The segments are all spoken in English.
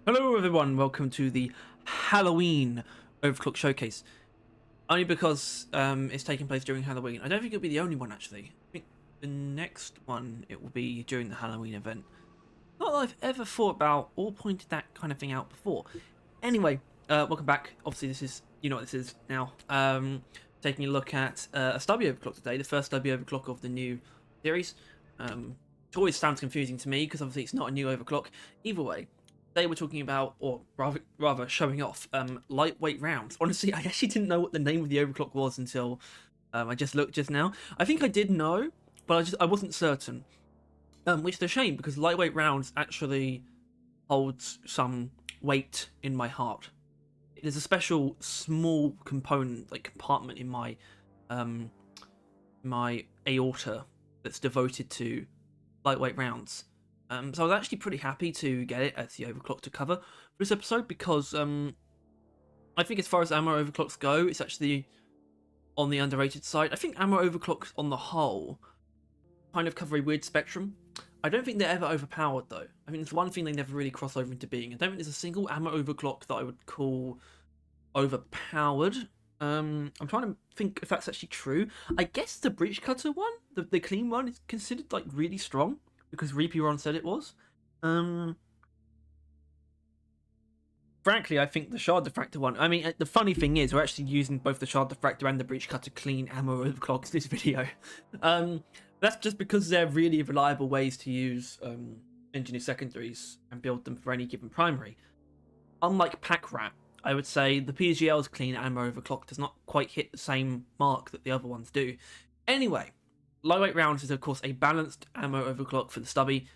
Hello everyone, welcome to the Halloween Overclock Showcase. Only because it's taking place during Halloween. I don't think it'll be the only one actually. I think the next one it will be during the Halloween event. Not that I've ever thought about or pointed that kind of thing out before. Anyway, welcome back. Obviously this is, you know what this is now. Taking a look at a Stubby Overclock today, the first Stubby Overclock of the new series. It always sounds confusing to me because obviously it's not a new overclock. Either way, they were talking about, or rather showing off, lightweight rounds. Honestly, I actually didn't know what the name of the overclock was until I just looked just now. I think I did know, but I wasn't certain. Which is a shame because lightweight rounds actually holds some weight in my heart. There's a special small component, like compartment in my my aorta that's devoted to lightweight rounds. So I was actually pretty happy to get it as the overclock to cover for this episode because I think as far as ammo overclocks go, it's actually on the underrated side. I think ammo overclocks on the whole kind of cover a weird spectrum. I don't think they're ever overpowered though. I mean, it's one thing they never really cross over into being. I don't think there's a single ammo overclock that I would call overpowered. I'm trying to think if that's actually true. I guess the breach cutter one, the clean one, is considered like really strong because Reaper said it was. Frankly, I think the Shard Diffractor one. I mean, the funny thing is, we're actually using both the Shard Diffractor and the Breach Cutter clean ammo overclocks this video. That's just because they're really reliable ways to use engineer secondaries and build them for any given primary. Unlike Pack Rat, I would say the PGL's clean ammo overclock does not quite hit the same mark that the other ones do. Anyway, lightweight rounds is of course a balanced ammo overclock for the Stubby.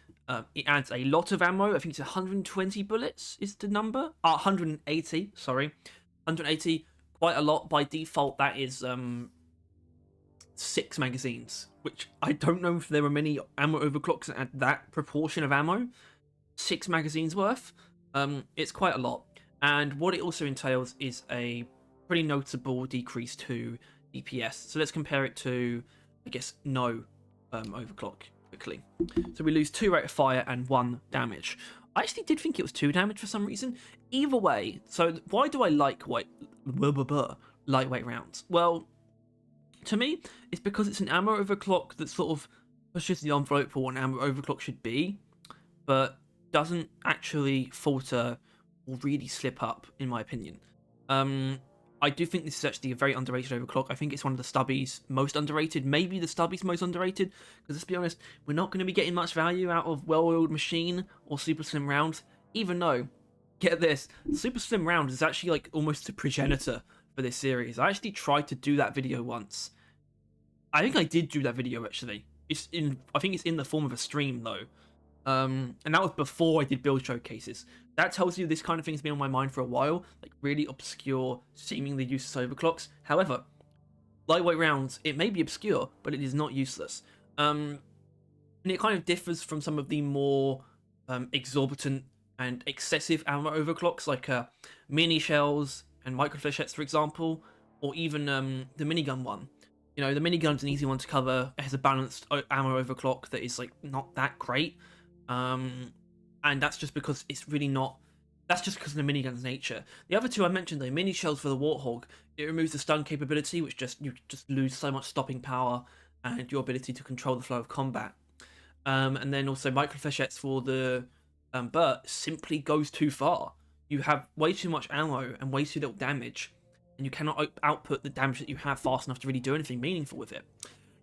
It adds a lot of ammo. I think it's 120 bullets is the number. 180, sorry. 180, quite a lot. By default, that is 6 magazines, which I don't know if there are many ammo overclocks that add that proportion of ammo. 6 magazines worth. It's quite a lot. And what it also entails is a pretty noticeable decrease to DPS. So let's compare it to, I guess, no overclock quickly. So we lose 2 rate of fire and 1 damage. I actually did think it was 2 damage for some reason. Either way, so why do I like lightweight rounds? Well, to me, it's because it's an ammo overclock that sort of pushes the envelope for what an ammo overclock should be, but doesn't actually falter or really slip up, in my opinion. I do think this is actually a very underrated overclock. I think it's one of the Stubby's most underrated, maybe the Stubby's most underrated, because let's be honest, we're not going to be getting much value out of well-oiled machine or super slim round, even though, get this, super slim round is actually like almost a progenitor for this series. I actually tried to do that video once. I think I did do that video actually. I think it's in the form of a stream though. And that was before I did build showcases. That tells you this kind of thing's been on my mind for a while, like really obscure, seemingly useless overclocks. However, lightweight rounds, it may be obscure, but it is not useless. And it kind of differs from some of the more exorbitant and excessive ammo overclocks, like mini shells and micro flechettes, for example, or even the minigun one. You know, the minigun's an easy one to cover. It has a balanced ammo overclock that is like not that great. And that's just because it's really not. That's just because of the minigun's nature. The other two I mentioned, though, mini shells for the Warthog, it removes the stun capability, which you just lose so much stopping power and your ability to control the flow of combat. And then also micro flechettes for the Burt simply goes too far. You have way too much ammo and way too little damage, and you cannot output the damage that you have fast enough to really do anything meaningful with it.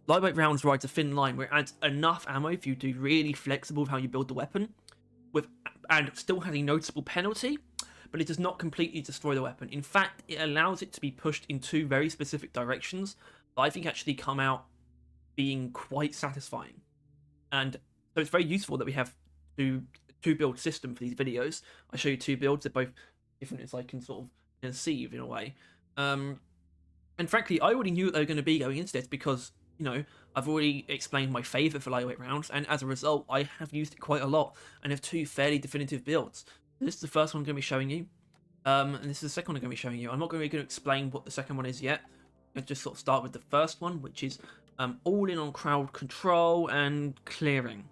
Lightweight rounds rides a thin line where it adds enough ammo for you to be really flexible with how you build the weapon, and still has a noticeable penalty, but it does not completely destroy the weapon. In fact, it allows it to be pushed in 2 very specific directions that I think actually come out being quite satisfying. And so it's very useful that we have two build system for these videos. I show you 2 builds, they're both different as I can sort of conceive in a way. And frankly, I already knew what they were going to be going into this because, you know, I've already explained my favour for lightweight rounds, and as a result, I have used it quite a lot, and have 2 fairly definitive builds. This is the first one I'm going to be showing you, and this is the second one I'm going to be showing you. I'm not going to explain what the second one is yet. I'll just sort of start with the first one, which is all in on crowd control and clearing.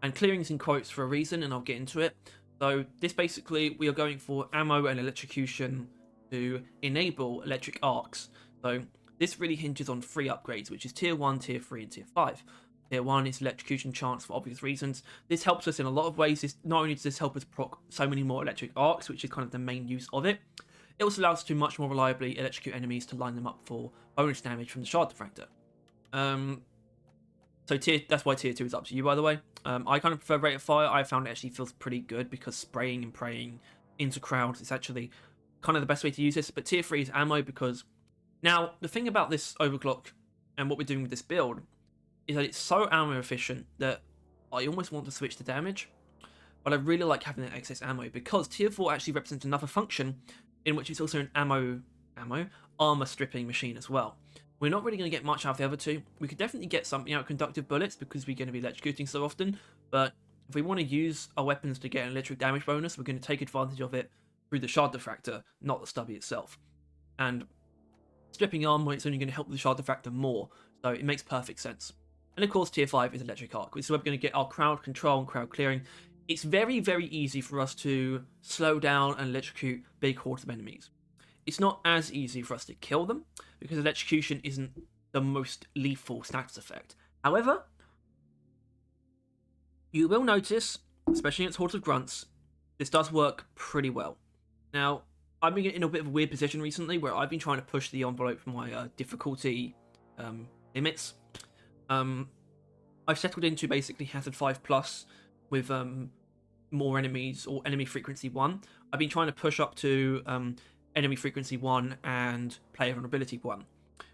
And clearing is in quotes for a reason, and I'll get into it. So this basically, we are going for ammo and electrocution to enable electric arcs. So this really hinges on 3 upgrades, which is tier 1, tier 3, and tier 5. Tier 1 is electrocution chance for obvious reasons. This helps us in a lot of ways. Not only does this help us proc so many more electric arcs, which is kind of the main use of it, it also allows us to much more reliably electrocute enemies to line them up for bonus damage from the shard diffractor. So that's why tier 2 is up to you, by the way. I kind of prefer rate of fire. I found it actually feels pretty good because spraying and praying into crowds is actually kind of the best way to use this. But tier 3 is ammo because now the thing about this overclock and what we're doing with this build is that it's so ammo efficient that I almost want to switch to damage. But I really like having that excess ammo because tier 4 actually represents another function in which it's also an armor stripping machine as well. We're not really going to get much out of the other two. We could definitely get something out of conductive bullets because we're going to be electrocuting so often, but if we want to use our weapons to get an electric damage bonus, we're going to take advantage of it through the shard diffractor, not the stubby itself. And stripping armor is only going to help the shard diffractor more, so it makes perfect sense. And of course, tier 5 is electric arc, which is where we're going to get our crowd control and crowd clearing. It's very, very easy for us to slow down and electrocute big hordes of enemies. It's not as easy for us to kill them, because electrocution isn't the most lethal status effect. However, you will notice, especially against hordes of grunts, this does work pretty well. Now, I've been in a bit of a weird position recently, where I've been trying to push the envelope for my difficulty limits. I've settled into basically Hazard 5+, with more enemies, or enemy frequency 1. I've been trying to push up to enemy frequency 1 and player vulnerability 1,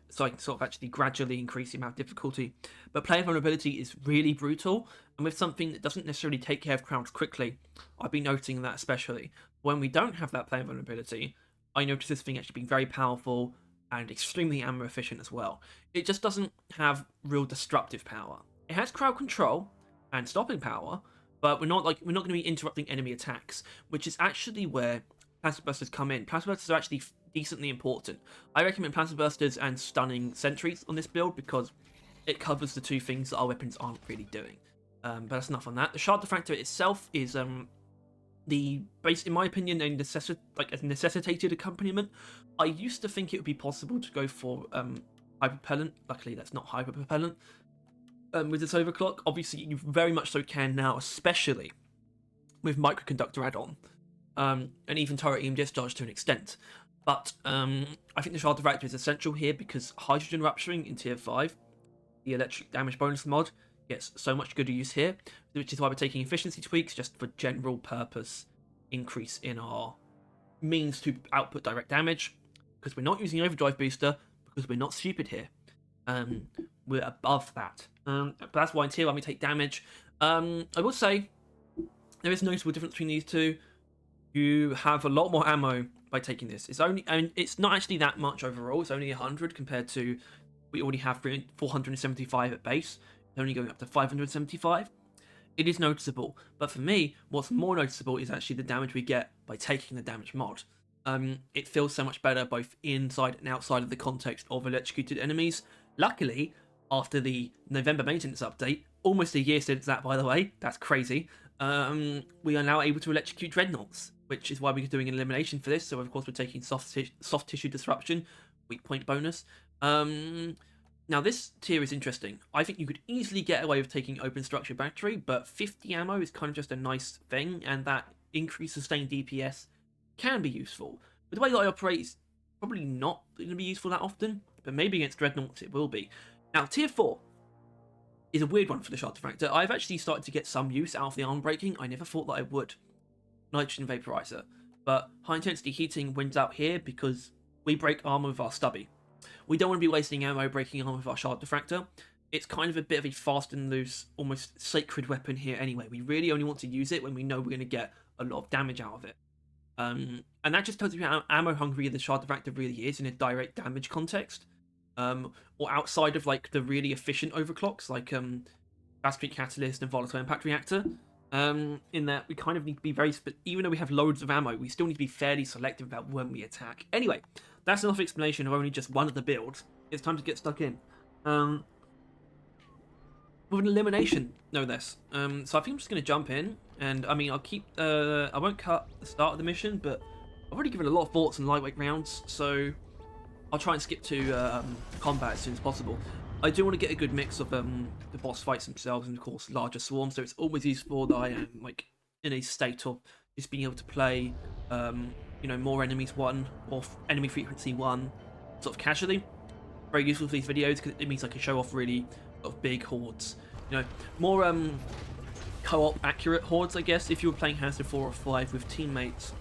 so I can sort of actually gradually increase the amount of difficulty. But player vulnerability is really brutal, and with something that doesn't necessarily take care of crowds quickly, I've been noticing that especially. When we don't have that player vulnerability, I notice this thing actually being very powerful and extremely ammo efficient as well. It just doesn't have real destructive power. It has crowd control and stopping power, but we're not going to be interrupting enemy attacks, which is actually where Plasma Bursters come in. Plasma Bursters are actually decently important. I recommend Plasma Bursters and Stunning Sentries on this build because it covers the two things that our weapons aren't really doing. But that's enough on that. The Shard Diffractor itself is in my opinion, a necessitated accompaniment. I used to think it would be possible to go for hyperpropellant. Luckily, that's not hyperpropellant. With this overclock, obviously you very much so can now, especially with microconductor add-on. And even turret EM discharge to an extent. But I think the Shard Diffractor is essential here because hydrogen rupturing in tier 5, the electric damage bonus mod, gets so much good use here, which is why we're taking efficiency tweaks just for general purpose increase in our means to output direct damage, because we're not using overdrive booster, because we're not stupid here. We're above that. But that's why in tier 1 we take damage. I will say there is a noticeable difference between these two. You have a lot more ammo by taking this. It's not actually that much overall. It's only 100 compared to we already have 475 at base. It's only going up to 575. It is noticeable, but for me, what's more noticeable is actually the damage we get by taking the damage mod. It feels so much better both inside and outside of the context of electrocuted enemies. Luckily, after the November maintenance update, almost a year since that, by the way, that's crazy, we are now able to electrocute dreadnoughts, which is why we're doing an elimination for this. So of course we're taking soft tissue disruption, weak point bonus. Now this tier is interesting. I think you could easily get away with taking open structure battery, but 50 ammo is kind of just a nice thing, and that increased sustained DPS can be useful. But the way that I operate is probably not going to be useful that often, but maybe against dreadnoughts it will be. Now tier 4 is a weird one for the Shard Diffractor. I've actually started to get some use out of the arm breaking. I never thought that I would. Nitrogen vaporizer. But high intensity heating wins out here because we break armor with our stubby. We don't want to be wasting ammo breaking armor with our Shard Diffractor. It's kind of a bit of a fast and loose, almost sacred weapon here anyway. We really only want to use it when we know we're going to get a lot of damage out of it. And that just tells you how ammo hungry the Shard Diffractor really is in a direct damage context. Or outside of like the really efficient overclocks like Fast Street Catalyst and Volatile Impact Reactor, in that we kind of need to be very even though we have loads of ammo, we still need to be fairly selective about when we attack. Anyway, that's enough explanation of only just one of the builds. It's time to get stuck in. With an elimination, no less. So I think I'm just going to jump in And I mean, I'll keep. I won't cut the start of the mission, but I've already given a lot of thoughts on lightweight rounds, so I'll try and skip to combat as soon as possible. I do want to get a good mix of the boss fights themselves and of course larger swarms, so it's always useful that I am like in a state of just being able to play you know, more enemies one or enemy frequency one sort of casually. Very useful for these videos because it means I can show off really sort of big hordes, you know, more co-op accurate hordes, I guess. If you were playing Hazard 4 or 5 with teammates,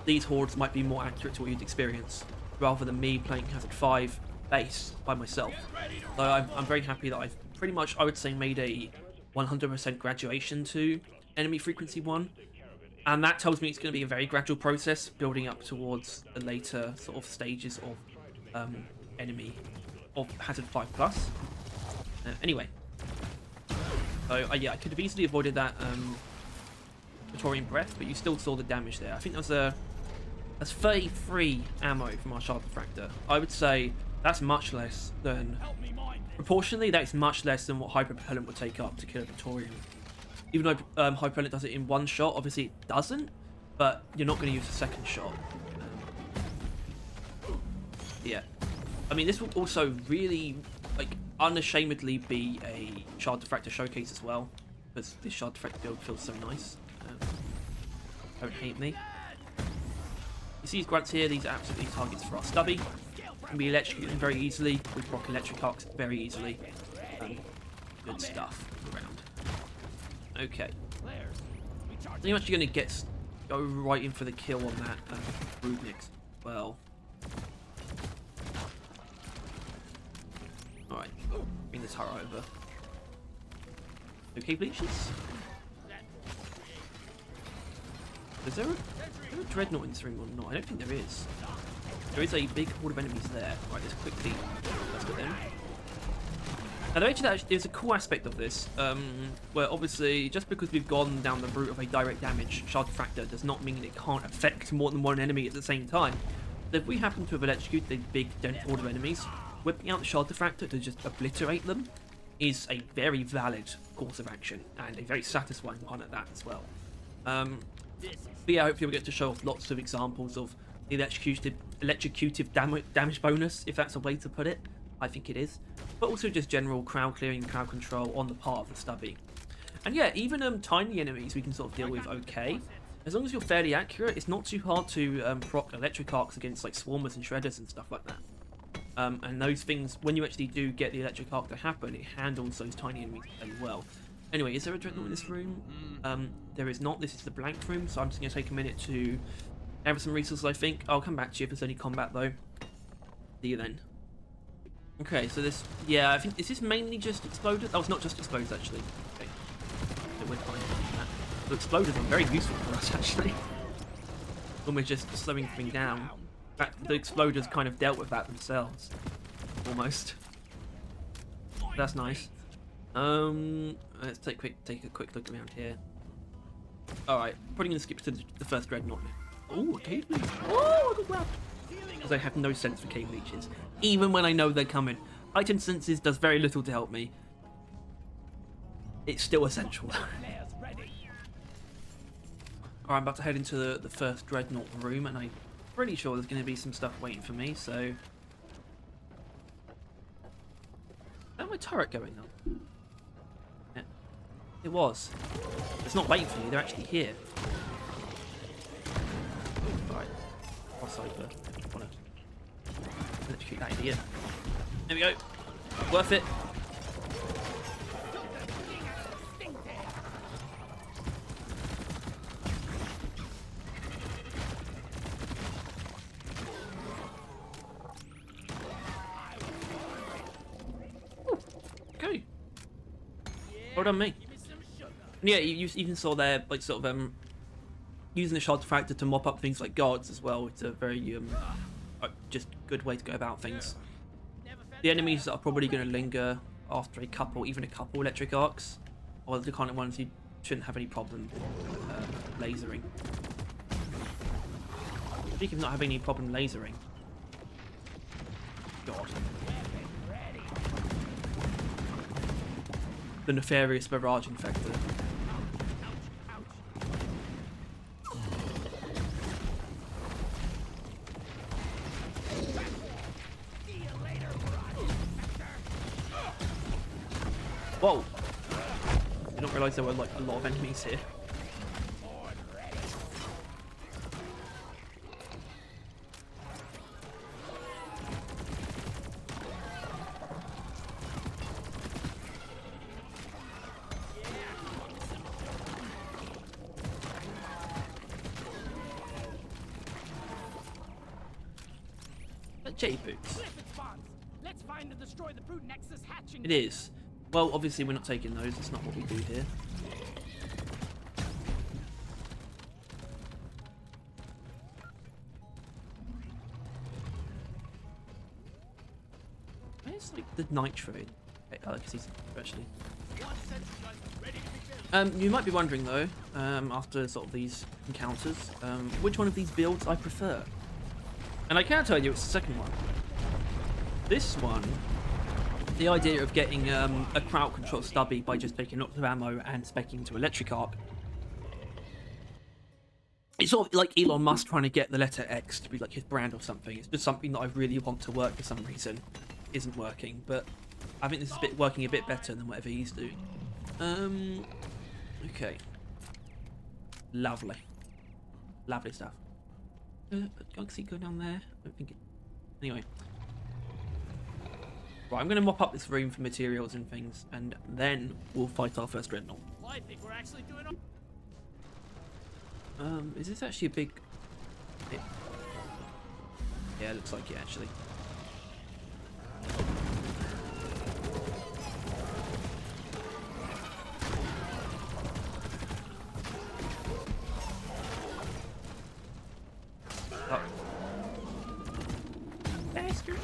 these hordes might be more accurate to what you'd experience rather than me playing Hazard 5 base by myself. So I'm very happy that I've pretty much, I would say, made a 100% graduation to enemy frequency 1, and that tells me it's going to be a very gradual process building up towards the later sort of stages of enemy of Hazard 5 plus. Anyway, so yeah, I could have easily avoided that Praetorian Breath, but you still saw the damage there. I think that's 33 ammo from our Shard Diffractor. I would say that's much less than, proportionally, that is much less than what Hyperpropellant would take up to kill a Praetorian. Even though Hyperpropellant does it in one shot, obviously it doesn't, but you're not going to use a second shot. Yeah. I mean, this will also really, like, unashamedly be a Shard Diffractor showcase as well, because this Shard Diffractor build feels so nice. Don't hate me. You see these grunts here, these are absolutely targets for our Stubby. Can be electrocuted very easily with Rock Electric Arcs very easily. Good stuff around. Okay. So I'm actually going to go right in for the kill on that Rudnik. Well. Alright, bring the turret over. Okay, bleachers. Is there a dreadnought in this room or not? I don't think there is. There is a big horde of enemies there. Right, let's quickly. Let's go them. Now, there's a cool aspect of this, where obviously, just because we've gone down the route of a direct damage Shard Diffractor does not mean it can't affect more than one enemy at the same time. So if we happen to have executed a big dense horde of enemies, whipping out the Shard Diffractor to just obliterate them is a very valid course of action, and a very satisfying one at that as well. But yeah, hopefully we'll get to show off lots of examples of the electrocutive damage bonus, if that's a way to put it. I think it is. But also just general crowd clearing, crowd control on the part of the Stubby. And yeah, even tiny enemies we can sort of deal with okay. As long as you're fairly accurate, it's not too hard to proc electric arcs against like swarmers and shredders and stuff like that. And those things, when you actually do get the electric arc to happen, it handles those tiny enemies very well. Anyway, is there a dreadnought in this room? There is not. This is the blank room, so I'm just going to take a minute to gather some resources, I think. I'll come back to you if there's any combat, though. See you then. Okay, so this... Yeah, I think... Is this mainly just exploded? Oh, it's not just exploded, actually. Okay. So we're fine with that. The exploders are very useful for us, actually. When we're just slowing things down. In fact, the exploders kind of dealt with that themselves. Almost. That's nice. Let's take a quick look around here. Alright, probably going to skip to the first dreadnought. Oh, a cave leech. Oh, I got grabbed. Because I have no sense for cave leeches. Even when I know they're coming. Heightened senses does very little to help me. It's still essential. Alright, I'm about to head into the first dreadnought room, and I'm pretty sure there's going to be some stuff waiting for me, so... How's my turret going up? Yeah, it was. It's not waiting for me, they're actually here. Alright. Cross over. I want to electrocute that idiot. There we go. Worth it. Okay. Well done, me. And yeah, you even saw there, like, sort of, using the Shard Diffractor to mop up things like guards as well. It's a very, just good way to go about things. The enemies that are probably going to linger after even a couple electric arcs, are the kind of ones you shouldn't have any problem lasering. Speaking of not having any problem lasering. God. The nefarious barrage infector. Whoa! I did not realise there were like a lot of enemies here. Jetty boots. Let's find and destroy the brute nexus hatching. It is. Well, obviously we're not taking those. That's not what we do here. Where's like the nitro? Efficacy actually. You might be wondering though, after sort of these encounters, which one of these builds I prefer. And I can tell you it's the second one. This one, the idea of getting a crowd control Stubby by just taking lots of ammo and speccing into electric arc. It's sort of like Elon Musk trying to get the letter X to be like his brand or something. It's just something that I really want to work for some reason. Isn't working, but I think this is working a bit better than whatever he's doing. Okay. Lovely. Lovely stuff. Galaxy go down there? I don't think it... Anyway. Right, I'm going to mop up this room for materials and things, and then we'll fight our first dreadnought. Well, I think we're actually doing... Is this actually a big... Yeah, it looks like it actually. Oh. Bastard.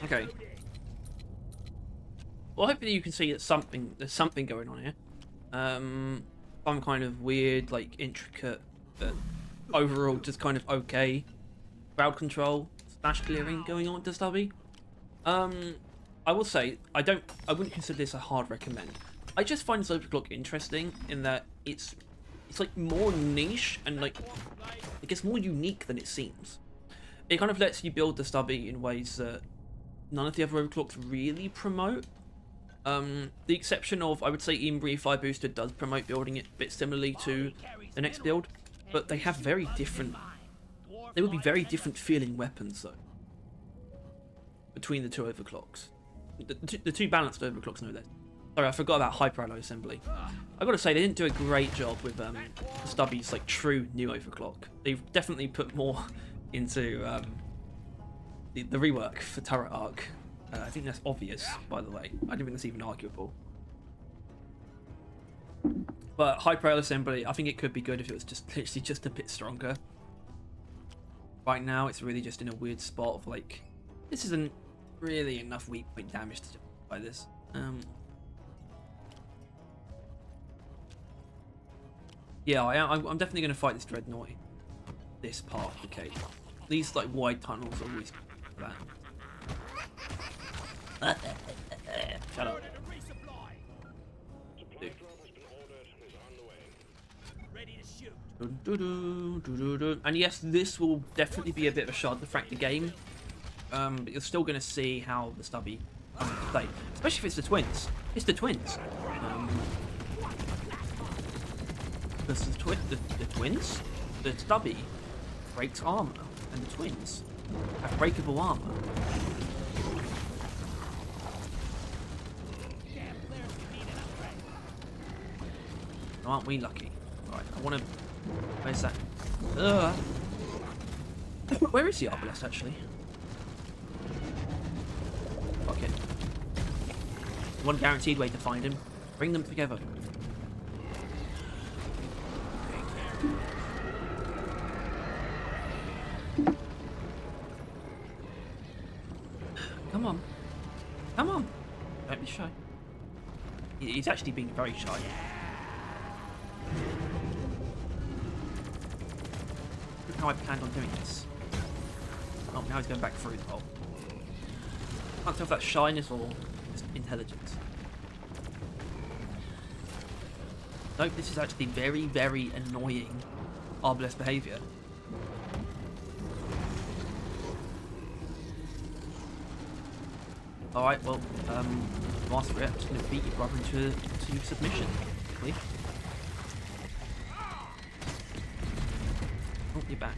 Okay. Well, hopefully you can see that there's something going on here. Some kind of weird, like intricate, but overall just kind of okay crowd control / clearing going on to Stubby. I will say I wouldn't consider this a hard recommend. I just find this Overclock interesting in that it's like more niche and like it gets more unique than it seems. It kind of lets you build the Stubby in ways that none of the other Overclocks really promote. The exception of, I would say, Embry Fire Booster does promote building it a bit similarly to the next build, but they have very different. They would be very different feeling weapons though between the two Overclocks. The two balanced Overclocks, no less. Sorry, I forgot about Hyper Alloy Assembly. I gotta say they didn't do a great job with Stubby's like true new Overclock. They've definitely put more into the rework for Turret Arc. I think that's obvious, by the way. I don't think that's even arguable. But Hyper Alloy Assembly, I think it could be good if it was just literally just a bit stronger. Right now, it's really just in a weird spot of like, this isn't really enough weak point damage to justify this. Yeah, I'm definitely going to fight this Dreadnought in this part of the cave. These like wide tunnels are always bad. Shut up. And yes, this will definitely be a bit of a shard to fracture game. But you're still going to see how the Stubby comes into play, especially if it's the twins. It's the twins. Because the twins, the Stubby breaks armor, and the twins have breakable armor. Aren't we lucky? Right, I want to. Where's that? Where is the Arbalest actually? Fuck it. One guaranteed way to find him. Bring them together. Come on. Come on. Don't be shy. He's actually being very shy. Look how I planned on doing this. Oh, now he's going back through the hole. Can't tell if that's shyness or just intelligence. Nope, this is actually very, very annoying Arbalest behaviour. Alright, well, Master Rep, I'm just going to beat your brother into submission, quickly. Oh, you're back.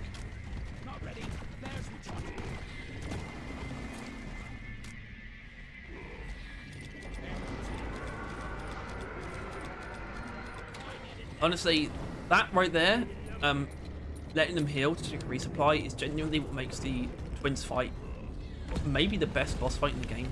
Not ready. There's retarded. Honestly, that right there, letting them heal to resupply is genuinely what makes the twins fight maybe the best boss fight in the game.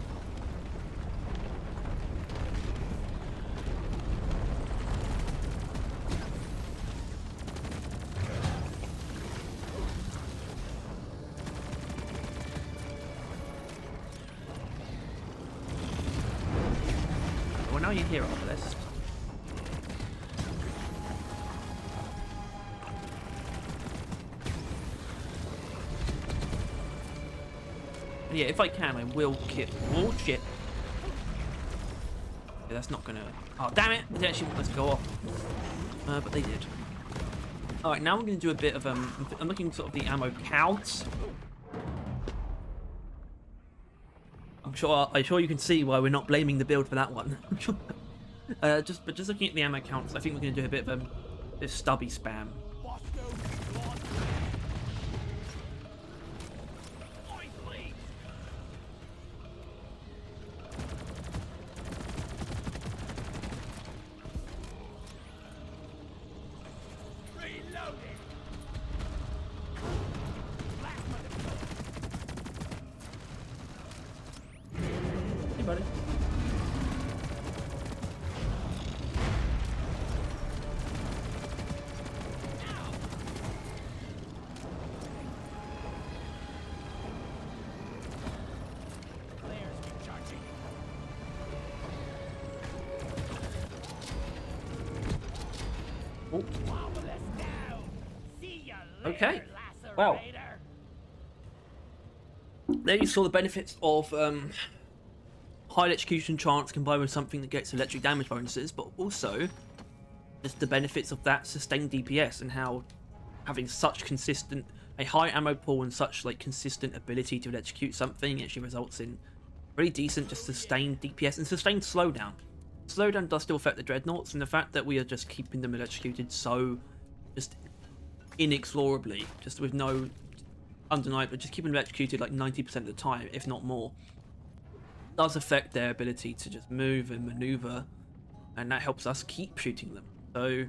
Well, now you're here, Arbalest. Yeah, if I can, I will kill. Oh shit! Yeah, that's not gonna. Oh damn it! They actually want us to go off, but they did. All right, now we're gonna do a bit of I'm looking sort of the ammo counts. I'm sure you can see why we're not blaming the build for that one. just looking at the ammo counts, I think we're gonna do a bit of this stubby spam. Hey, buddy. Oh. Okay. Well, there you saw the benefits of high electrocution chance combined with something that gets electric damage bonuses, but also just the benefits of that sustained DPS and how having such a high ammo pool and such like consistent ability to electrocute something actually results in really decent just sustained DPS and sustained slowdown. Slowdown does still affect the dreadnoughts, and the fact that we are just keeping them electrocuted so just inexorably, just with no undeniable, just keeping them electrocuted like 90% of the time, if not more, does affect their ability to just move and maneuver, and that helps us keep shooting them. So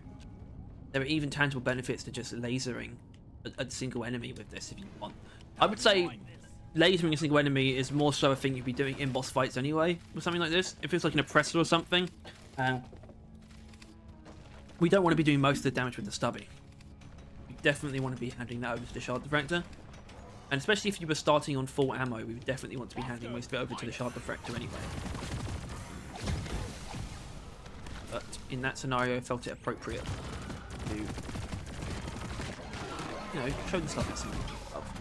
there are even tangible benefits to just lasering a single enemy with this if you want. I would say lasering a single enemy is more so a thing you'd be doing in boss fights anyway with something like this. If it's like an oppressor or something, we don't want to be doing most of the damage with the stubby. We definitely want to be handing that over to the shard diffractor, and especially if you were starting on full ammo, we would definitely want to be handing most of it over to the shard diffractor anyway. But in that scenario, I felt it appropriate to, you know, show the stubby some love.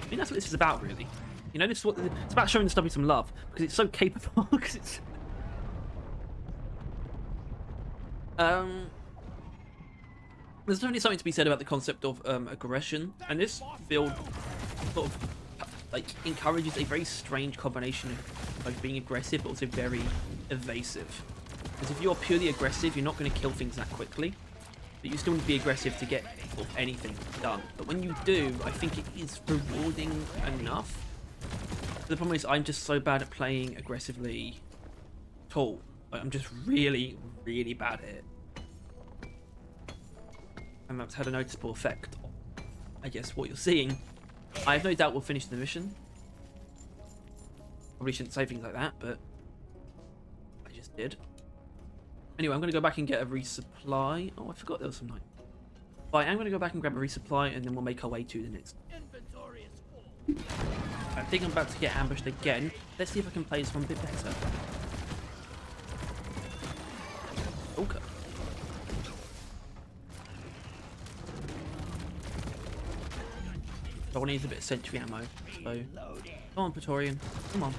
I mean, that's what this is about, really. You know, this is what it's about, showing the stubby some love because it's so capable. Because it's there's definitely something to be said about the concept of aggression, and this build sort of like encourages a very strange combination of both being aggressive but also very evasive. Because if you're purely aggressive, you're not going to kill things that quickly, but you still need to be aggressive to get sort of anything done. But when you do, I think it is rewarding enough. The problem is I'm just so bad at playing aggressively at all. Like, I'm just really, really bad at it. And that's had a noticeable effect on, I guess, what you're seeing. I have no doubt we'll finish the mission. Probably shouldn't say things like that, but I just did. Anyway, I'm going to go back and get a resupply. Oh, I forgot there was some night. But I am going to go back and grab a resupply, and then we'll make our way to the next. Inventory is full. I think I'm about to get ambushed again. Let's see if I can play this one a bit better. Okay. I want to use a bit of sentry ammo, so come on, Praetorian, come on.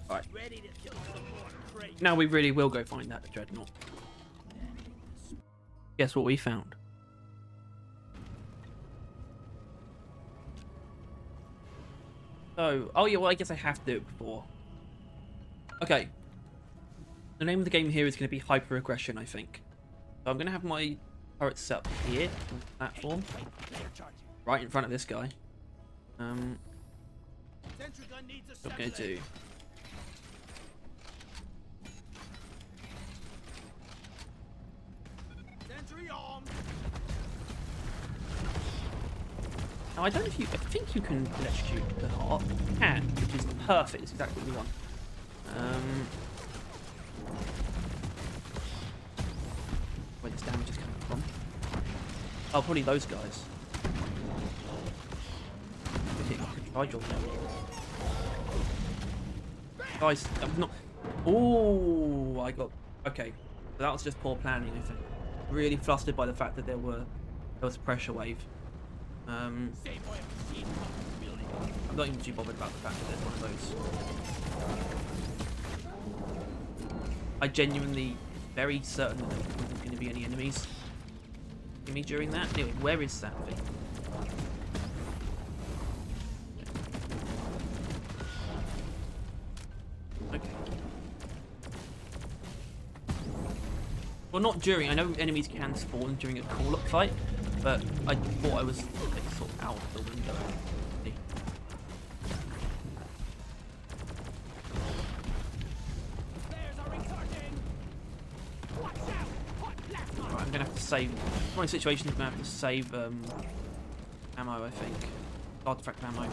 Right. Ready to kill some more crazy. Now we really will go find that dreadnought. Guess what we found? So, oh yeah, well I guess I have to do it before. Okay. The name of the game here is going to be Hyper Aggression, I think. So I'm going to have my turret set up here on the platform, right in front of this guy. Sentry gun needs What I'm going to do. Sentry armed. Now I don't know if you, I think you can electrocute the heart. You can, which is perfect. It's exactly what we want. Where this damage is coming from? Oh, probably those guys. I can try guys, that was not. Oh, I got. Okay, so that was just poor planning. I think. Really flustered by the fact that there was a pressure wave. I'm not even too bothered about the fact that there's one of those. I genuinely very certain that there wasn't going to be any enemies in me during that. Anyway, where is that thing? Okay. Well, not during. I know enemies can spawn during a call-up fight, but I thought I was like, sort of out the window. Right, I'm gonna have to save. One situation I'm gonna have to save ammo. I think artifact ammo.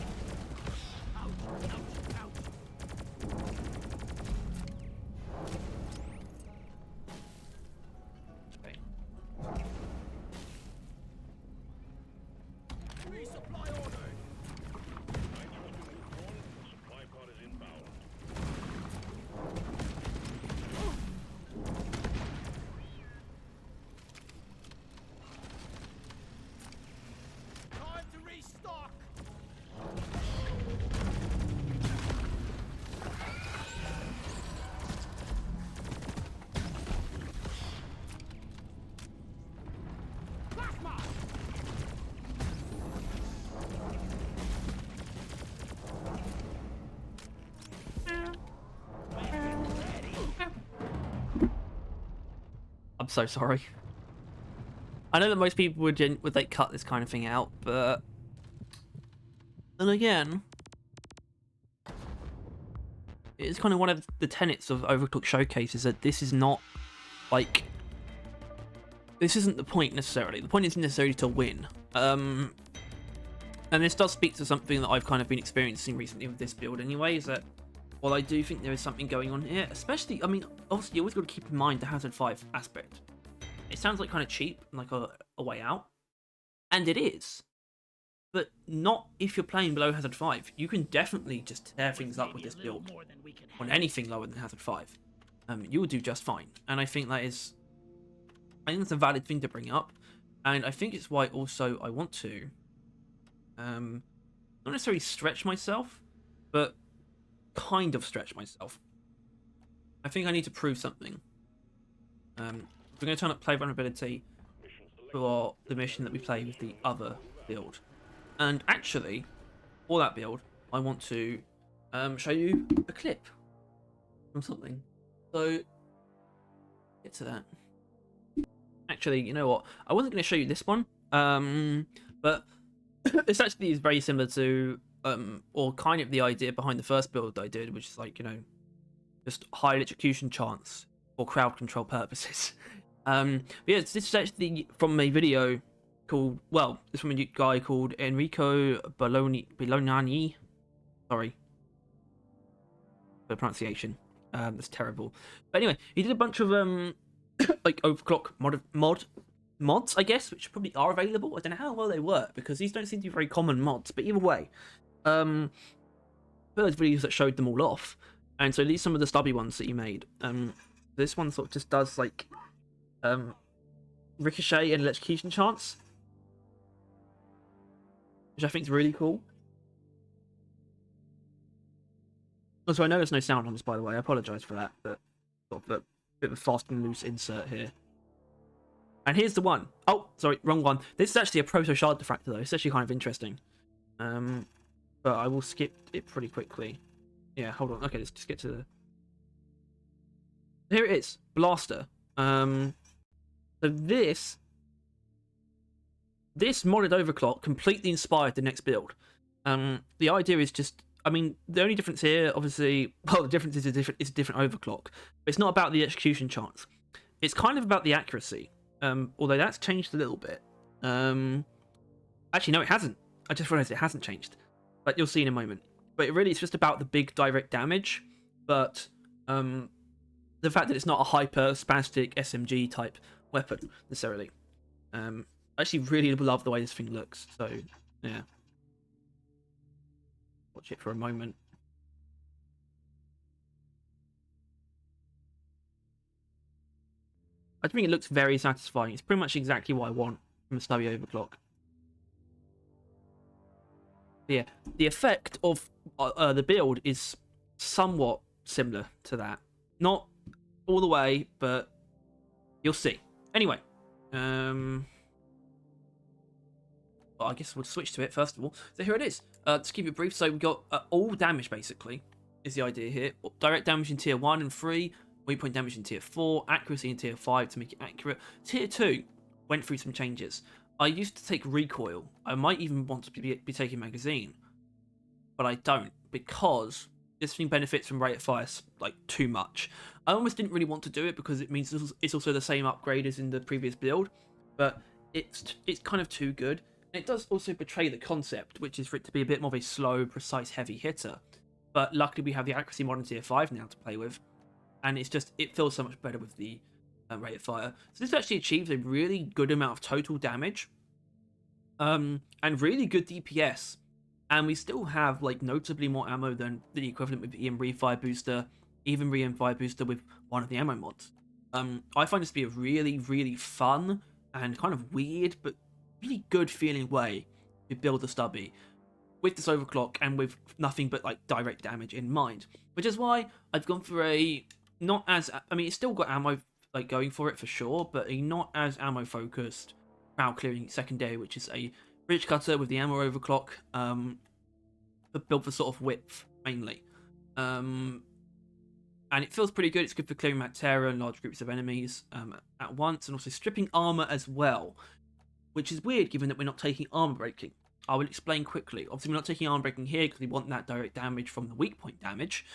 I'm so sorry. I know that most people would like cut this kind of thing out, but then again, it's kind of one of the tenets of Overclock showcases that this is not like this isn't the point necessarily. The point isn't necessarily to win. And this does speak to something that I've kind of been experiencing recently with this build anyway, is that while I do think there is something going on here, especially, I mean, obviously you always got to keep in mind the Hazard 5 aspect. It sounds like kind of cheap, like a way out, and it is, but not if you're playing below Hazard 5. You can definitely just tear things up with this build on anything lower than Hazard 5. You will do just fine, and I think that's a valid thing to bring up, and I think it's why also I want to, not necessarily stretch myself, but kind of stretch myself. I think I need to prove something. We're going to turn up play vulnerability for the mission that we play with the other build. And actually, for that build, I want to show you a clip from something. So, get to that. Actually, you know what? I wasn't going to show you this one, but this actually is very similar to or kind of the idea behind the first build that I did, which is like, you know, just high electrocution chance for crowd control purposes. But yeah, this is actually from a video called, well, it's from a guy called Enrico Bolognani. Sorry for the pronunciation. That's terrible. But anyway, he did a bunch of like Overclock mods, I guess, which probably are available. I don't know how well they work because these don't seem to be very common mods, but either way, those videos that showed them all off, and so these are some of the Stubby ones that he made. This one sort of just does like ricochet and electrocution chance, which I think is really cool. Also, I know there's no sound on this, by the way. I apologise for that, but sort of a bit of a fast and loose insert here. And here's the one. Oh, sorry, wrong one. This is actually a proto shard diffractor, though. It's actually kind of interesting. But I will skip it pretty quickly. Yeah, hold on. Okay, let's just get to the... Here it is. Blaster. So this modded overclock completely inspired the next build. The idea is just... I mean, the only difference here, obviously... Well, the difference is it's a different overclock. But it's not about the execution chance. It's kind of about the accuracy. Although that's changed a little bit. Actually, no, it hasn't. I just realised it hasn't changed. But you'll see in a moment. But it really is just about the big direct damage. But the fact that it's not a hyper spastic SMG type weapon necessarily. I actually really love the way this thing looks. So yeah, watch it for a moment. I think it looks very satisfying. It's pretty much exactly what I want from a Stubby overclock. Yeah, the effect of the build is somewhat similar to that. Not all the way, but you'll see. Anyway, well, I guess we'll switch to it first of all. So here it is. To keep it brief, so we've got all damage basically is the idea here. Direct damage in tier 1 and 3, weak point damage in tier 4, accuracy in tier 5 to make it accurate. Tier 2 went through some changes. I used to take recoil. I might even want to be taking magazine, but I don't because this thing benefits from rate of fire like too much. I almost didn't really want to do it because it means it's also the same upgrade as in the previous build, but it's kind of too good. And it does also betray the concept, which is for it to be a bit more of a slow, precise, heavy hitter. But luckily we have the accuracy mod in tier 5 now to play with, and it feels so much better with the rate of fire. So this actually achieves a really good amount of total damage, and really good DPS. And we still have like notably more ammo than the equivalent with EM Refire Booster, even EM Fire Booster with one of the ammo mods. I find this to be a really, really fun and kind of weird, but really good feeling way to build the Stubby with this overclock and with nothing but like direct damage in mind. Which is why I've gone for a not as, I mean, it's still got ammo like going for it for sure, but a not as ammo focused crowd clearing secondary, which is a bridge cutter with the ammo overclock, but built for sort of width mainly. And it feels pretty good. It's good for clearing Mat Terror and large groups of enemies at once, and also stripping armor as well, which is weird given that we're not taking armor breaking. I will explain quickly. Obviously, we're not taking armor breaking here because we want that direct damage from the weak point damage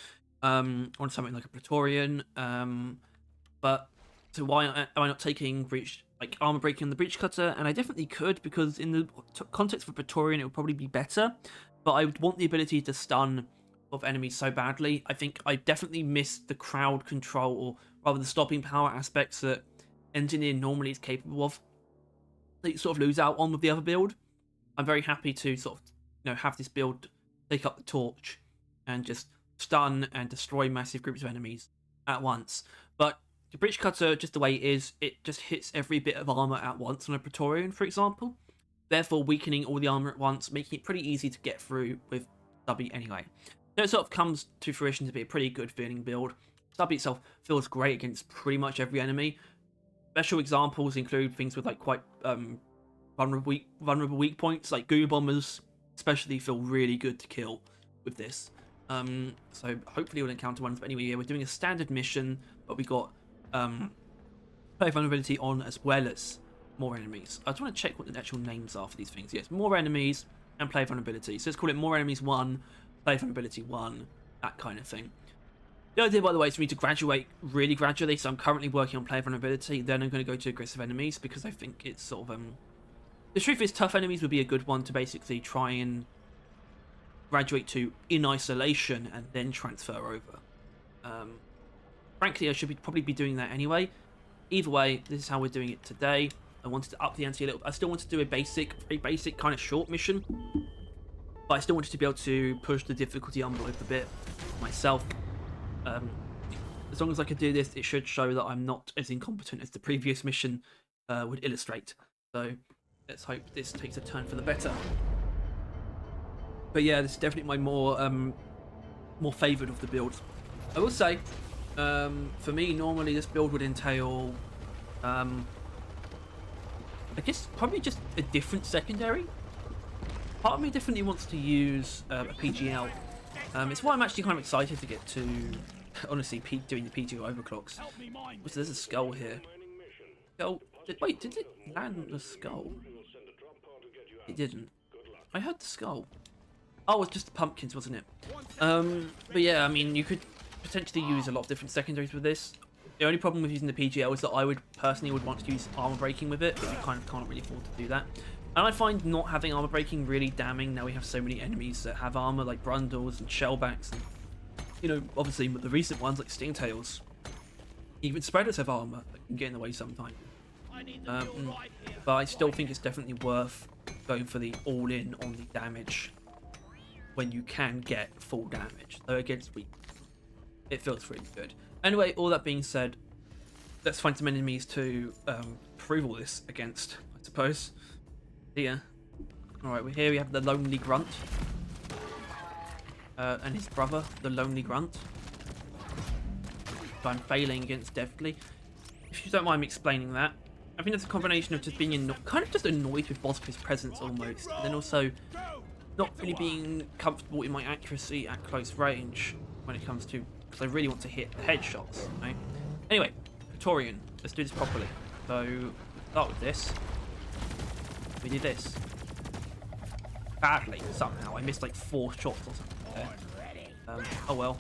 on something like a Praetorian. But so why am I not taking armor breaking on the breach cutter? And I definitely could, because in the context of Praetorian, it would probably be better. But I would want the ability to stun of enemies so badly. I think I definitely miss the crowd control, or rather the stopping power aspects that Engineer normally is capable of, that you sort of lose out on with the other build. I'm very happy to sort of, have this build take up the torch and just stun and destroy massive groups of enemies at once. But the breach cutter, just the way it is, it just hits every bit of armor at once on a Praetorian, for example, therefore weakening all the armor at once, making it pretty easy to get through with Stubby anyway. So it sort of comes to fruition to be a pretty good feeling build. Stubby itself feels great against pretty much every enemy. Special examples include things with like quite vulnerable weak points, like goo bombers especially feel really good to kill with this. So hopefully we'll encounter ones. But anyway, yeah, we're doing a standard mission, but we got player vulnerability on as well as more enemies. I just want to check what the actual names are for these things. Yes, more enemies and player vulnerability. So let's call it more enemies 1, player vulnerability 1, that kind of thing. The idea, by the way, is for me to graduate really gradually. So I'm currently working on player vulnerability. Then I'm going to go to aggressive enemies because I think it's sort of the truth is, tough enemies would be a good one to basically try and graduate to in isolation and then transfer over. Frankly, I should probably be doing that anyway. Either way, this is how we're doing it today. I wanted to up the ante a little. I still wanted to do a basic kind of short mission, but I still wanted to be able to push the difficulty envelope a bit myself. As long as I could do this, it should show that I'm not as incompetent as the previous mission would illustrate. So let's hope this takes a turn for the better. But yeah, this is definitely my more more favoured of the build. I will say, for me, normally this build would entail, I guess, probably just a different secondary. Part of me definitely wants to use a PGL. It's why I'm actually kind of excited to get to, honestly, doing the PGL overclocks. So there's a skull here. Skull. Wait, did it land on the skull? It didn't. I heard the skull. Oh, it's just the pumpkins, wasn't it? But yeah, I mean, you could potentially use a lot of different secondaries with this. The only problem with using the PGL is that I would personally want to use armor breaking with it, but you kind of can't really afford to do that. And I find not having armor breaking really damning. Now we have so many enemies that have armor, like Brundles and Shellbacks, and, you know, obviously the recent ones like Stingtails. Even Spreaders have armor that can get in the way sometimes. But I still think it's definitely worth going for the all-in on the damage when you can get full damage. Though against weak, it feels really good. Anyway, all that being said, let's find some enemies to prove all this against, I suppose. Yeah. Alright, we're here. We have the Lonely Grunt. And his brother, the Lonely Grunt. So I'm failing against deftly. If you don't mind me explaining that. I think that's a combination of just being kind of just annoyed with Bosco's presence almost. And then also not really being comfortable in my accuracy at close range when it comes to... Because I really want to hit the headshots, right? Anyway, Praetorian. Let's do this properly. So, start with this. We did this. Badly, somehow. I missed like 4 shots or something there. Oh well.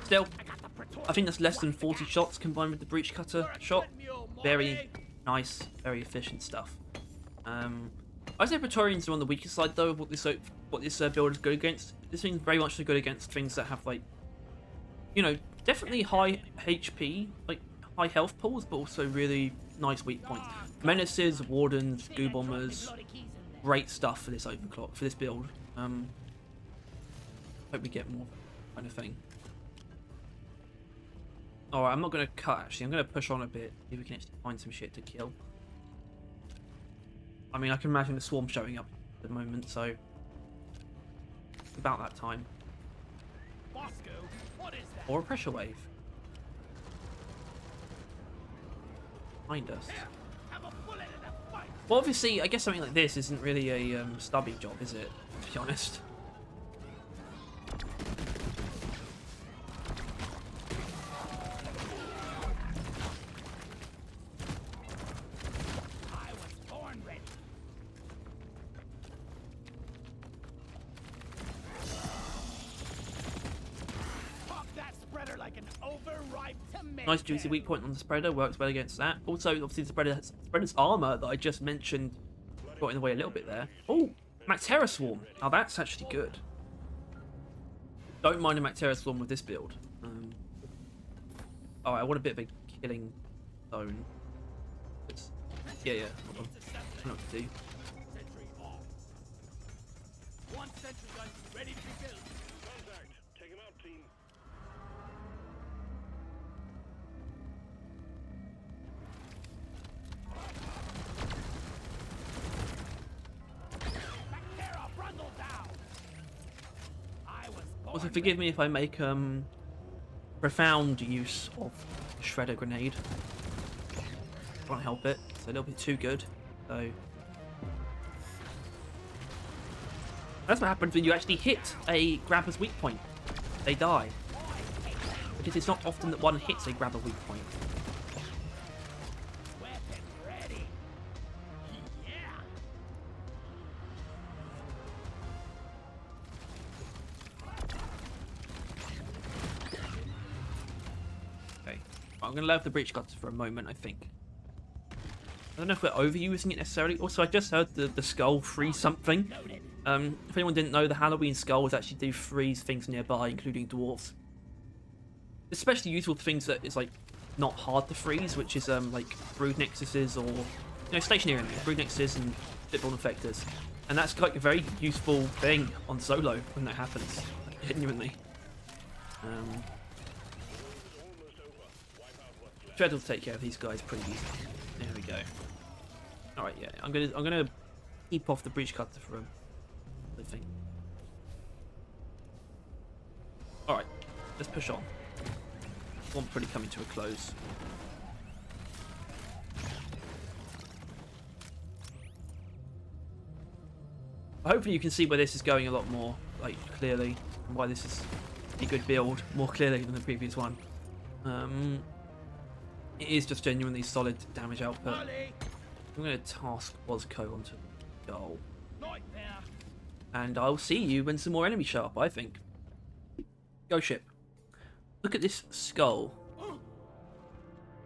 Still, I think that's less than 40 shots combined with the breach cutter shot. Very nice, very efficient stuff. I'd say Praetorians are on the weaker side though of what this build is good against. This thing's very much good against things that have like, you know, definitely high HP, like high health pools, but also really nice weak points. Menaces, Wardens, Goo Bombers, great stuff for this overclock, for this build. Hope we get more kind of thing. Alright, I'm not going to cut actually, I'm going to push on a bit, see if we can actually find some shit to kill. I mean, I can imagine the swarm showing up at the moment, so it's about that time. Bosco, what is that? Or a pressure wave. Behind us. Have a bullet in the fight. Well, obviously, I guess something like this isn't really a Stubby job, is it? To be honest. I was born ready. Pop that spreader like an overripe tomato. Nice juicy weak point on the spreader, works well against that. Also, obviously, the spreader's armor that I just mentioned got in the way a little bit there. Oh, Mactera Swarm. Now that's actually good. Don't mind a Mactera Swarm with this build. Oh, I want a bit of a killing zone. Yeah, hold on. I don't know what to do. Sentry off. One sentry gun ready to be built. Contact. Take him out, team. Bacteria, Brundle down. I was born Also, forgive me if I make profound use of the Shredder Grenade. Can't help it. It's a little bit too good. So that's what happens when you actually hit a grabber's weak point. They die. Because it's not often that one hits a grabber weak point. weapon ready. Yeah. Okay. I'm going to load the breach cutter for a moment, I think. I don't know if we're overusing it necessarily. Also, I just heard the skull freeze something. If anyone didn't know, the Halloween skulls actually do freeze things nearby, including dwarves. It's especially useful for things that is like not hard to freeze, which is like brood nexuses or stationary enemies, brood nexuses and bitborn effectors. And that's like a very useful thing on solo when that happens. Genuinely. Dread will take care of these guys pretty easily. There we go. Alright, yeah. I'm gonna keep off the breach cutter for him. I think. Alright, let's push on. One pretty coming to a close. Hopefully you can see where this is going a lot more, like, clearly, and why this is a good build, more clearly than the previous one. It is just genuinely solid damage output. I'm going to task Bosco onto the goal. Nightmare. And I'll see you when some more enemies show up, I think. Go ship. Look at this skull. Look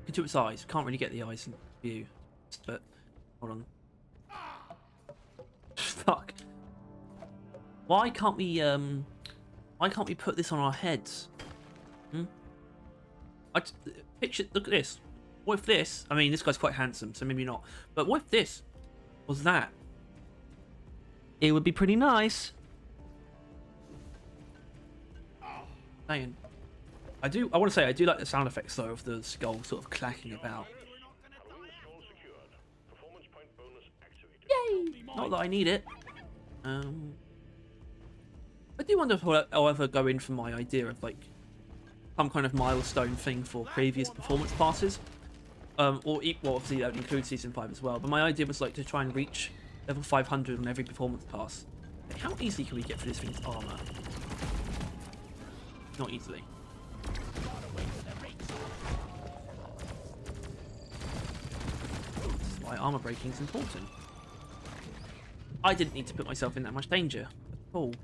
into its eyes. Can't really get the eyes in view. But, hold on. Fuck. Why can't we put this on our heads? Picture, look at this. What if this, I mean, this guy's quite handsome, so maybe not. But what if this was that? It would be pretty nice. Saying. I want to say, I do like the sound effects, though, of the skull sort of clacking about. Yay! Not that I need it. I do wonder if I'll ever go in for my idea of, like, some kind of milestone thing for previous performance passes. Well, obviously that would include Season 5 as well. But my idea was, like, to try and reach level 500 on every performance pass. Like, how easily can we get through this thing's armor? Not easily. This is why armor breaking is important. I didn't need to put myself in that much danger. Cool.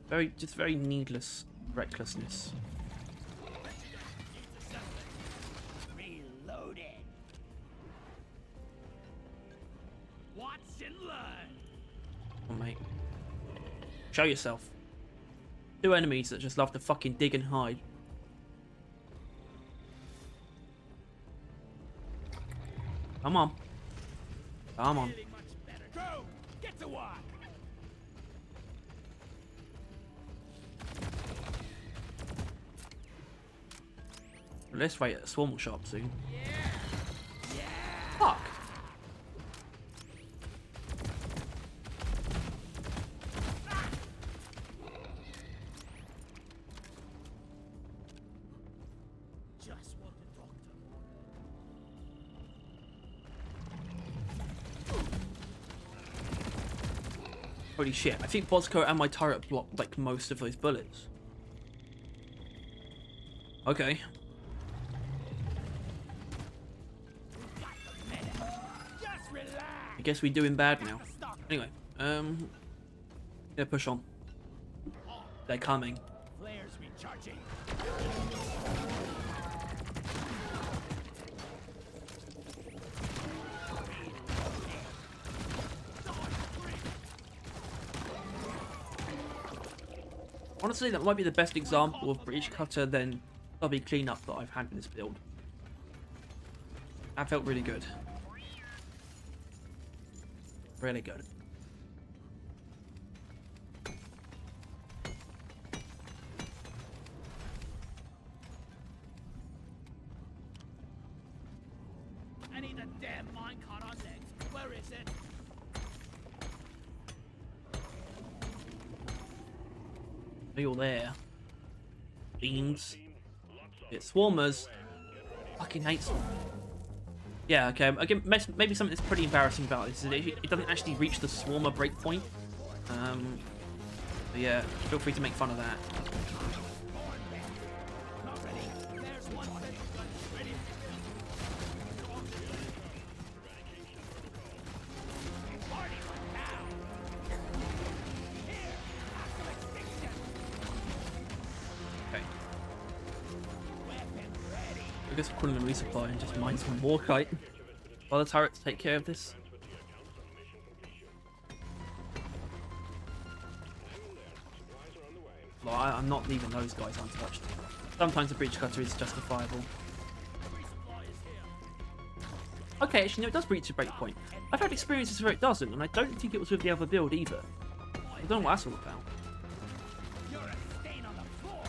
Very needless recklessness. Reloaded. Watch and learn. Come on, mate. Show yourself. Two enemies that just love to fucking dig and hide. Come on. Come on. Go. Get to work. Let's wait at a swarm shop soon. Fuck. Just want the doctor. Holy shit. I think Bosco and my turret blocked like most of those bullets. Okay. Just relax. I guess we're doing bad now. Anyway, yeah, push on. They're coming. Flares recharging. Honestly, that might be the best example of breach cutter then Stubby cleanup that I've had in this build. That felt really good. Really good. I need a damn minecart on legs. Where is it? Are you all there? Beans. It's swarmers. Fucking hate swarmers. Yeah, okay. Again, maybe something that's pretty embarrassing about this is it doesn't actually reach the swarmer breakpoint. But yeah, feel free to make fun of that. Not ready. There's one sentry gun ready. Party one now. Here, have some extinction. Okay. Weapon ready. I guess we'll call in a resupply and just mine some more kite. While the turrets take care of this. Well, I'm not leaving those guys untouched. Sometimes a breach cutter is justifiable. Resupply is here. Okay, actually, no, it does breach a breakpoint. I've had experiences where it doesn't, and I don't think it was with the other build either. I don't know what that's all about. You're a stain on the floor.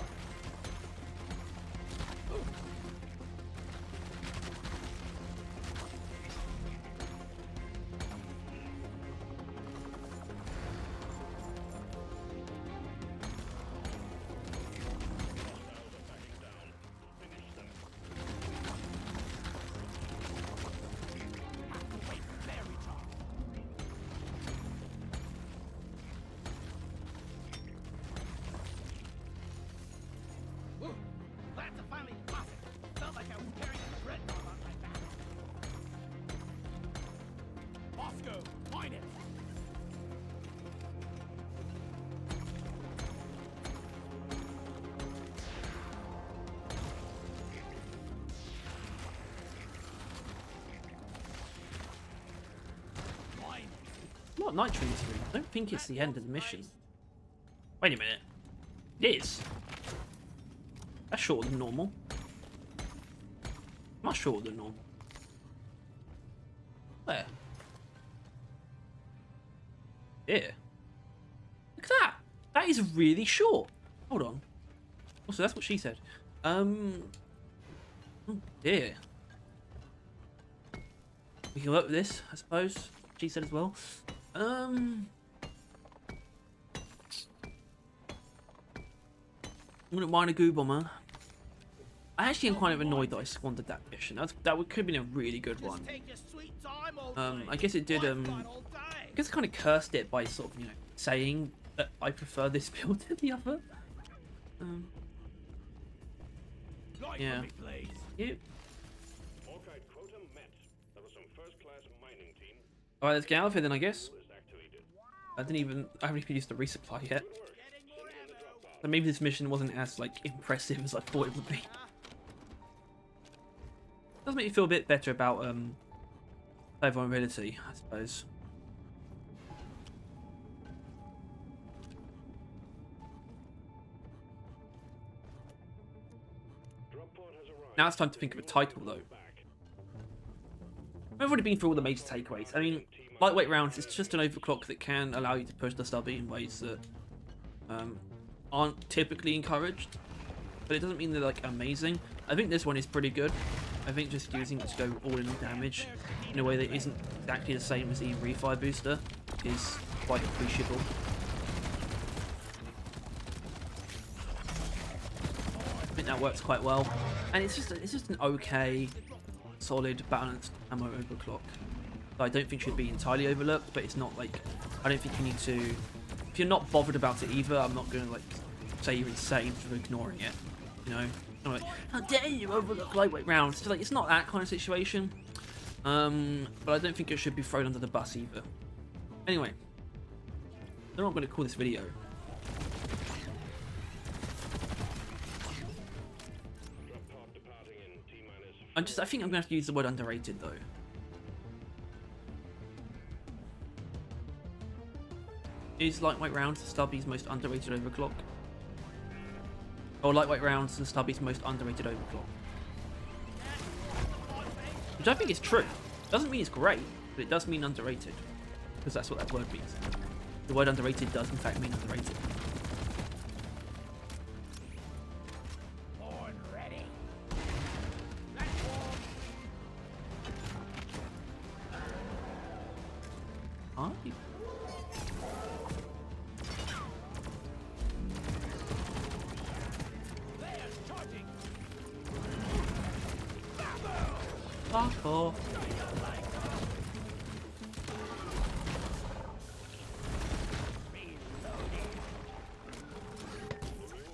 go. Mine it. Mine. Not nitro in this room. I don't think it's the end of the mission. Wait a minute. It is. That's shorter than normal. Much shorter than normal. Where? Here. Look at that. That is really short. Hold on. Also, that's what she said. Oh dear. We can work with this, I suppose. She said as well. Wouldn't mind a goo bomber. I actually am kind of annoyed that I squandered that mission. That could have been a really good one. Take your sweet time, old I guess it did. I guess I kind of cursed it by sort of, you know, saying that I prefer this build to the other. Yeah. Yeah. Hawkeye quota met. That was some first-class mining team. All right, let's get out of here then, I guess. Was activated. I haven't even used the resupply yet. Good work. Send in the drop pod. So maybe this mission wasn't as like impressive as I thought it would be. Does make you feel a bit better about vulnerability, I suppose. Drop pod has arrived. Now it's time to think of a title though. Back. I've already been through all the major takeaways. I mean, lightweight rounds, it's just an overclock that can allow you to push the Stubby in ways that aren't typically encouraged. But it doesn't mean they're like amazing. I think this one is pretty good. I think just using it to go all in on damage in a way that isn't exactly the same as the refire booster is quite appreciable. I think that works quite well. And it's just an okay, solid, balanced ammo overclock. I don't think should be entirely overlooked, but it's not like, I don't think you need to, if you're not bothered about it either, I'm not going to like say you're insane for ignoring it, you know? I'm like, how dare you overlook lightweight rounds? It's like, it's not that kind of situation, but I don't think it should be thrown under the bus either. Anyway, I'm not going to call this video. Drop pod departing in T-minus. I think I'm going to have to use the word underrated though. Is lightweight rounds Stubby's most underrated overclock? Or lightweight rounds and Stubby's most underrated overclock? Which I think is true. Doesn't mean it's great, but it does mean underrated. Because that's what that word means. The word underrated does in fact mean underrated. Horn ready. Are you? Players charging. Fuck off. Ring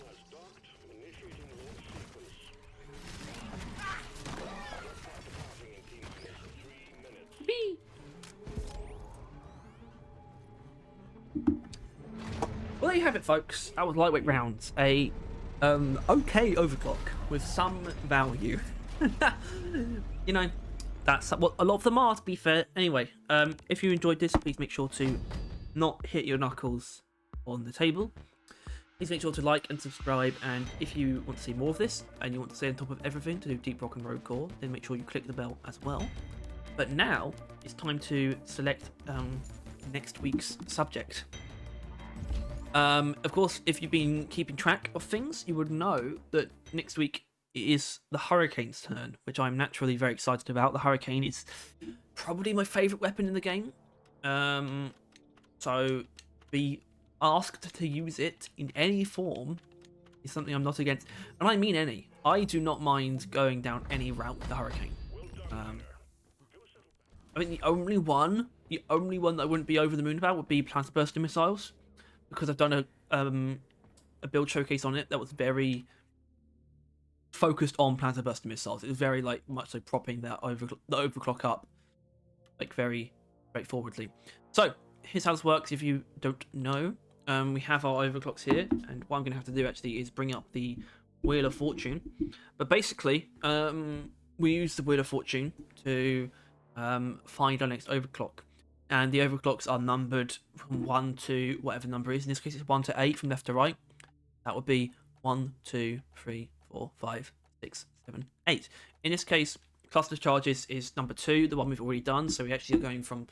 has docked. Initiating launch sequence. Departing in T-minus 3 minutes. Bee. Well, there you have it, folks. That was lightweight rounds. A okay overclock with some value. You know, that's what a lot of them are, to be fair. Anyway, if you enjoyed this, please make sure to not hit your knuckles on the table. Please make sure to like and subscribe, and if you want to see more of this and you want to stay on top of everything to do Deep Rock and Roadcore, then make sure you click the bell as well. But now it's time to select next week's subject. Of course, if you've been keeping track of things, you would know that next week it is the Hurricane's turn, which I'm naturally very excited about. The Hurricane is probably my favourite weapon in the game. So be asked to use it in any form is something I'm not against. And I mean any. I do not mind going down any route with the Hurricane. I think the only one that I wouldn't be over the moon about would be Plasma Bursting Missiles. Because I've done a build showcase on it that was very focused on Plasma Bursting Missiles. It was very like much so propping that overclock up, like very straightforwardly. So here's how this works if you don't know. We have our overclocks here, and what I'm going to have to do actually is bring up the Wheel of Fortune. But basically, we use the Wheel of Fortune to find our next overclock. And the overclocks are numbered from 1 to whatever number is. In this case, it's 1 to 8 from left to right. That would be 1, 2, 3, 4, 5, 6, 7, 8. In this case, cluster charges is number 2, the one we've already done. So we actually are going from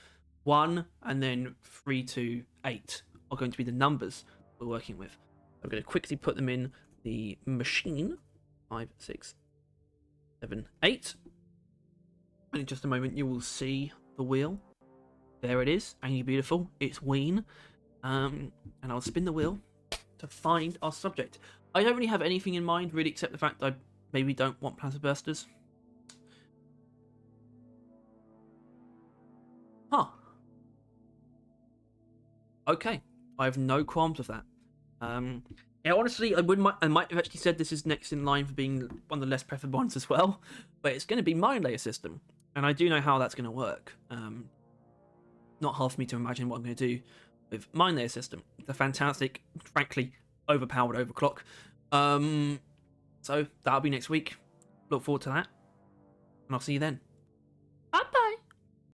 1 and then 3 to 8 are going to be the numbers we're working with. I'm going to quickly put them in the machine. 5, 6, 7, 8. And in just a moment, you will see the wheel. There it is, and you beautiful. It's Ween. And I'll spin the wheel to find our subject. I don't really have anything in mind, really, except the fact that I maybe don't want Planet Bursters. Huh. Okay. I have no qualms with that. Yeah, honestly, I might have actually said this is next in line for being one of the less preferred ones as well, but it's going to be Mind Layer System, and I do know how that's going to work. Not hard for me to imagine what I'm going to do with Mind Layer System. It's a fantastic, frankly, overpowered overclock. So that'll be next week. Look forward to that, and I'll see you then.